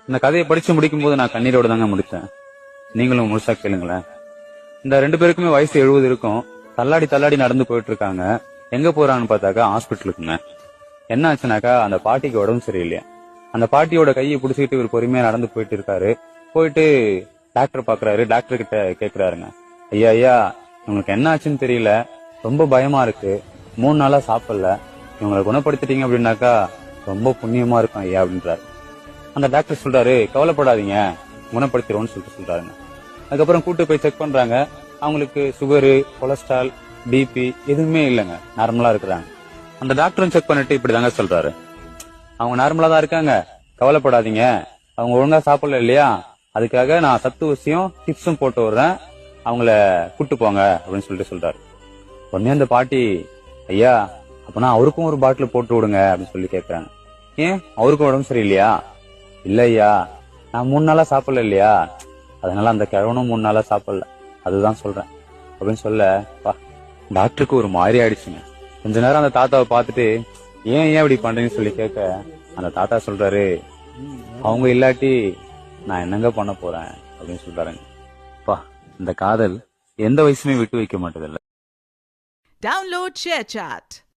இந்த கதையை படிச்சு முடிக்கும் போது நான் கண்ணீரோட தாங்க முடிச்சேன். நீங்களும் முழுசா கேளுங்களேன். இந்த 2 பேருக்குமே வயசு 70 இருக்கும். தள்ளாடி தள்ளாடி நடந்து போயிட்டு இருக்காங்க. எங்க போறாங்கன்னு பார்த்தாக்கா ஹாஸ்பிட்டலுக்குங்க. என்ன ஆச்சுனாக்கா அந்த பாட்டிக்கு உடம்பு சரியில்லையா. அந்த பாட்டியோட கையை பிடிச்சிக்கிட்டு இவர் பொறுமையா நடந்து போயிட்டு இருக்காரு. போயிட்டு டாக்டர் பாக்குறாரு. டாக்டர் கிட்ட கேக்குறாருங்க, ஐயா ஐயா உங்களுக்கு என்ன ஆச்சுன்னு தெரியல, ரொம்ப பயமா இருக்கு, 3 நாளா சாப்பிடல, இவங்களை குணப்படுத்திட்டீங்க அப்படின்னாக்கா ரொம்ப புண்ணியமா இருக்கும் ஐயா அப்படின்றாரு. அந்த டாக்டர் சொல்றாரு, கவலைப்படாதீங்க, குணப்படுத்திடுவோம்னு சொல்றாருங்க. அதுக்கப்புறம் கூட்டு போய் செக் பண்றாங்க. அவங்களுக்கு சுகரு, கொலஸ்ட்ரால், பிபி எதுவுமே இல்லைங்க, நார்மலா இருக்கிறாங்க. அந்த டாக்டரும் செக் பண்ணிட்டு இப்படிதாங்க சொல்றாரு, அவங்க நார்மலா தான் இருக்காங்க, கவலைப்படாதீங்க, அவங்க ஒழுங்கா சாப்பிடல இல்லையா, அதுக்காக நான் சத்து ஊசியும் டிப்ஸும் போட்டு விடுறேன், அவங்கள கூட்டு போங்க அப்படின்னு சொல்றாரு. உடனே அந்த பாட்டி, ஐயா அப்பனா அவருக்கும் ஒரு பாட்டில் போட்டு விடுங்க அப்படின்னு சொல்லி கேக்குறாங்க. ஏன் அவருக்கும் உடம்பு சரியில்லையா? இல்ல ஐயா, நான் 3 நாளா சாப்பிடல இல்லையா, அதனால அந்த கிழவனும் 3 நாளா சாப்பிடல, அதுதான் சொல்றேன் அப்படின்னு சொல்ல டாக்டருக்கு ஒரு மாதிரி ஆயிடுச்சுங்க. கொஞ்ச நேரம் அந்த தாத்தாவை பார்த்துட்டு, ஏன் இப்படி பண்றீங்கன்னு சொல்லி கேட்க அந்த தாத்தா சொல்றாரு, அவங்க இல்லாட்டி நான் என்னங்க பண்ண போறேன் அப்படின்னு சொல்றாருங்க. இந்த காதல் எந்த வயசுமே விட்டு வைக்க மாட்டதில்ல. Download ShareChat.